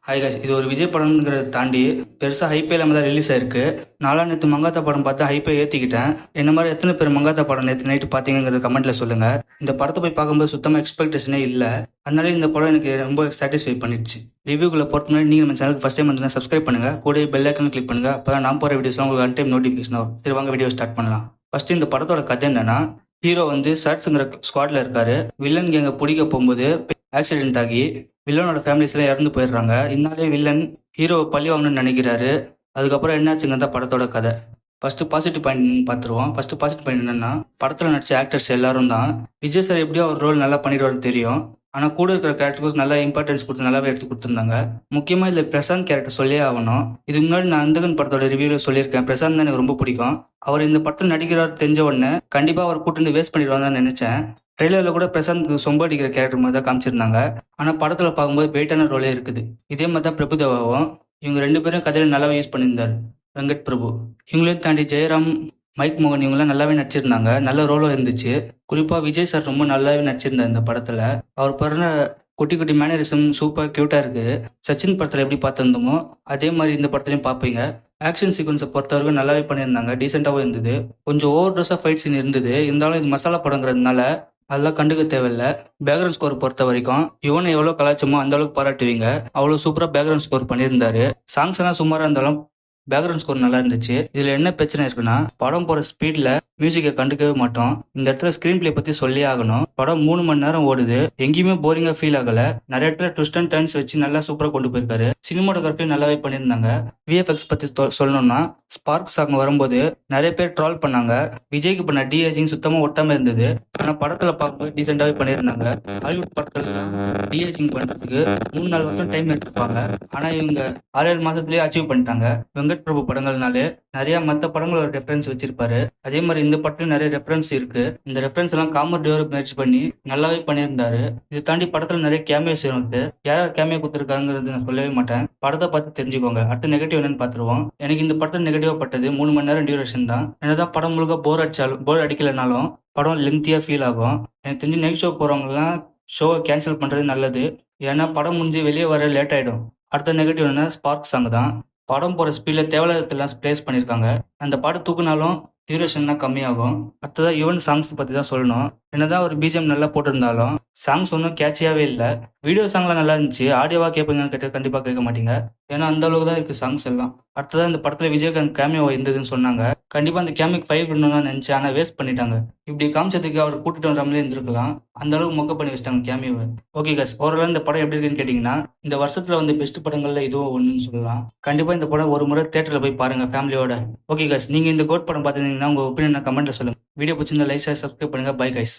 Hi guys, இது ஒரு விஜய் படம்ங்கிறத தாண்டி பெருசாக ஹைப்பே இல்லாமல் தான் ரிலீஸ் ஆயிருக்கு. நாலாம் நேற்று மங்காத்தா படம் பார்த்து ஹைப்பை ஏற்றிக்கிட்டேன். என்ன மாதிரி எத்தனை பேர் மங்காத்தா படம் நேற்று நைட்டு பார்த்தீங்கிறத கமெண்ட்டில் சொல்லுங்கள். இந்த படத்தை போய் பார்க்கும்போது சுத்தமாக எக்ஸ்பெக்டேஷனே இல்லை. அதனால இந்த படம் எனக்கு ரொம்ப சாட்டிஸ்ஃபை பண்ணிடுச்சு. ரிவ்யூக்குள்ளே போகிறது முன்னாடி நீங்கள் நம்ம சேனலுக்கு ஃபஸ்ட் டைம் வந்து சப்ஸ்கிரைப் பண்ணுங்கள், கூட பெல் ஐக்கன் கிளிக் பண்ணுங்கள். அப்போ தான் நான் போகிற வீடியோஸ்லாம் உங்களுக்கு அன் டைம் நோட்டிஃபிகேஷன் வரும். சரி, வாங்க வீடியோ ஸ்டார்ட் பண்ணலாம். ஃபஸ்ட்டு இந்த படத்தோட கதை என்னன்னா, ஹீரோ வந்து சர்ட்ஸுங்கிற ஸ்குவாடில் இருக்காரு. வில்லன் கேங்கை பிடிக்க போகும்போது ஆக்சிடென்ட் ஆகி வில்லனோட ஃபேமிலிஸ்லாம் இறந்து போயிடுறாங்க. இதனாலே வில்லன் ஹீரோவை பழி வாங்கணும்னு நினைக்கிறாரு. அதுக்கப்புறம் என்னாச்சுங்க தான் படத்தோட கதை. ஃபஸ்ட்டு பாசிட்டிவ் பாயிண்ட் பார்த்துருவோம். ஃபஸ்ட்டு பாசிட்டிவ் பாயிண்ட் என்னன்னா, படத்தில் நடிச்ச ஆக்டர்ஸ் எல்லாரும் தான். விஜய் சார் எப்படியோ ஒரு ரோல் நல்லா பண்ணிடுவாருன்னு தெரியும். ஆனால் கூட இருக்கிற கேரக்டருக்கு நல்லா இம்பார்ட்டன்ஸ் கொடுத்து நல்லாவே எடுத்து கொடுத்துருந்தாங்க. முக்கியமாக இதில் பிரசாந்த் கேரக்டர் சொல்லியே ஆகணும். இதுக்கு முன்னாடி நான் அந்தகன் படத்தோட ரிவ்யூவில் சொல்லியிருக்கேன். பிரசாந்த் தான் எனக்கு ரொம்ப பிடிக்கும். அவர் இந்த படத்தில் நடிக்கிறார் தெரிஞ்ச உடனே கண்டிப்பாக அவர் கூட்டு வேஸ்ட் பண்ணிடுவாங்க தான் நினச்சேன். ட்ரெய்லரில் கூட பிரசாந்த் சொம்ப அடிக்கிற கேரக்டர் மாதிரி தான் காமிச்சிருந்தாங்க. ஆனால் படத்தில் பார்க்கும்போது வெயிட்டான ரோலே இருக்குது. இதே மாதிரி தான் பிரபுதேவாவும். இவங்க ரெண்டு பேரும் கதையில் நல்லாவே யூஸ் பண்ணியிருந்தார் வெங்கட் பிரபு. இவங்களையும் தாண்டி ஜெயராம், மைக் மோகன் இவங்களாம் நல்லாவே நடிச்சிருந்தாங்க. நல்ல ரோலும் இருந்துச்சு. குறிப்பாக விஜய் சார் ரொம்ப நல்லாவே நடிச்சிருந்தார் இந்த படத்தில். அவர் பிறந்த குட்டி குட்டி மேனரிசம் சூப்பர் க்யூட்டாக இருக்குது. சச்சின் படத்தில் எப்படி பார்த்துருந்தோமோ அதே மாதிரி இந்த படத்துலையும் பார்ப்பீங்க. ஆக்ஷன் சீக்வன்ஸை பொறுத்தவரைக்கும் நல்லாவே பண்ணியிருந்தாங்க. டீசெண்டாகவும் இருந்தது. கொஞ்சம் ஓவர் டோஸாக ஃபைட் சீன் இருந்தது. இருந்தாலும் இது மசாலா படங்கிறதுனால அதெல்லாம் கண்டுக்க தேவையில்லை. பேக்ரவுண்ட் ஸ்கோர் பொறுத்த வரைக்கும் இவனை எவ்வளோ கலாச்சமோ அந்த அளவுக்கு பாராட்டுவீங்க. அவ்வளோ சூப்பராக பேக்ரவுண்ட் ஸ்கோர் பண்ணியிருந்தாரு. சாங்ஸ் எல்லாம் சுமாராக இருந்தாலும் பேக்ரவுண்ட் ஸ்கோர் நல்லா இருந்துச்சு. இதில் என்ன பிரச்சனை இருக்குன்னா, படம் போகிற ஸ்பீடில் மியூசிக்கை கண்டுக்கவே மாட்டோம். இந்த இடத்துல ஸ்க்ரீன் பிளே பற்றி சொல்லி ஆகணும். படம் 3 மணி நேரம் ஓடுது. எங்கேயுமே போரிங்காக ஃபீல் ஆகலை. நிறைய இடத்துல ட்விஸ்ட் அண்ட் டர்ன்ஸ் வச்சு நல்லா சூப்பராக கொண்டு போயிருக்காரு. சினிமாட்டோகிராஃபி நல்லாவே பண்ணியிருந்தாங்க. விஎஃப்எக்ஸ் பற்றி சொல்லணும்னா, ஸ்பார்க் சாங் வரும்போது நிறைய பேர் ட்ரால் பண்ணாங்க. விஜய்க்கு பண்ண டிஏஜிங் சுத்தமாக ஒட்டாமல் இருந்தது. ஆனால் படத்தில் பார்க்கும்போது டீசெண்டாகவே பண்ணியிருந்தாங்க. ஹாலிவுட் படத்தில் டிஏஜிங் பண்ணுறதுக்கு 3 நாள் வரைக்கும் டைம் எடுத்துப்பாங்க. ஆனால் இவங்க 6-7 மாதத்துலேயே அச்சீவ் பண்ணிட்டாங்க. வெங்கட் பிரபு படங்கள்னாலே நிறைய மற்ற படங்களோட ரெஃபரன்ஸ் வச்சிருப்பாரு. அதே மாதிரி இந்த படத்துல நிறைய ரெஃபரன்ஸ் இருக்கு. இந்த ரெஃபரன்ஸ் எல்லாம் காமெடியோட மேட்ச் பண்ணி நல்லாவே பண்ணியிருந்தாரு. இதை தாண்டி படத்துல நிறைய கேமியோஸ் இருக்கு. யார் கேமியோ கொடுத்துருக்காங்கிறது நான் சொல்லவே மாட்டேன். படத்தை பார்த்து தெரிஞ்சுக்கோங்க. அடுத்த நெகட்டிவ் என்னன்னு பார்த்துருவோம். எனக்கு இந்த படத்துல நெகட்டிவா பட்டது 3 மணி நேரம் டியூரேஷன் தான். என்னதான் படம் முழுக்க போர் அடிக்கலைனாலும் படம் லெங்க்தியா ஃபீல் ஆகும். எனக்கு தெரிஞ்சு நைட் ஷோ போறவங்கலாம் ஷோவை கேன்சல் பண்றது நல்லது. ஏன்னா படம் முடிஞ்சு வெளியே வர லேட் ஆயிடும். அடுத்த நெகட்டிவ் என்ன, ஸ்பார்க் சாங் தான். படம் போகிற ஸ்பீடில் தேவையில்லாததெல்லாம் பிளேஸ் பண்ணியிருக்காங்க. அந்த படம் தூக்குனாலும் டியூரேஷன்லாம் கம்மியாகும். அடுத்ததாக யுவன் சாங்ஸ் பற்றி தான் சொல்லணும். என்னதான் ஒரு பிஜிஎம் நல்லா போட்டிருந்தாலும் சாங்ஸ் ஒன்றும் கேட்சியாகவே இல்லை. வீடியோ சாங்லாம் நல்லா இருந்துச்சு. ஆடியோவாக கேட்பீங்கன்னு கேட்டு கண்டிப்பாக கேட்க மாட்டீங்க. ஏன்னா அந்த அளவுக்கு தான் இருக்குது சாங்ஸ் எல்லாம். அடுத்ததாக இந்த படத்தில் விஜயகாந்த் கேமியோ இருந்ததுன்னு சொன்னாங்க. கண்டிப்பாக அந்த கேமிக்கு 5 பண்ணணும்னு நினச்சேன். ஆனால் வேஸ்ட் பண்ணிட்டாங்க. இப்படி காமிச்சதுக்கு அவர் கூட்டிட்டு வராமலே இருந்திருக்கலாம். அந்த அளவுக்கு மொக்க பண்ணி வச்சிட்டாங்க கேமியோவை. ஓகே காஸ், ஓரளவு இந்த படம் எப்படி இருக்குன்னு கேட்டிங்கன்னா, இந்த வருஷத்தில் வந்து பெஸ்ட் படங்களில் இதுவும் ஒன்றுன்னு சொல்லலாம். கண்டிப்பாக இந்த படம் ஒரு முறை தேட்டரில் போய் பாருங்கள் ஃபேமிலியோட. ஓகே காஸ், நீங்கள் இந்த கோட் படம் பார்த்துருந்தீங்கன்னா உங்கள் ஒப்பீனியன் கமெண்ட்டில் சொல்லுங்கள். வீடியோ பிடிச்சிருந்தா லைக், ஷேர், சப்ஸ்கிரைப் பண்ணுங்கள். Bye guys.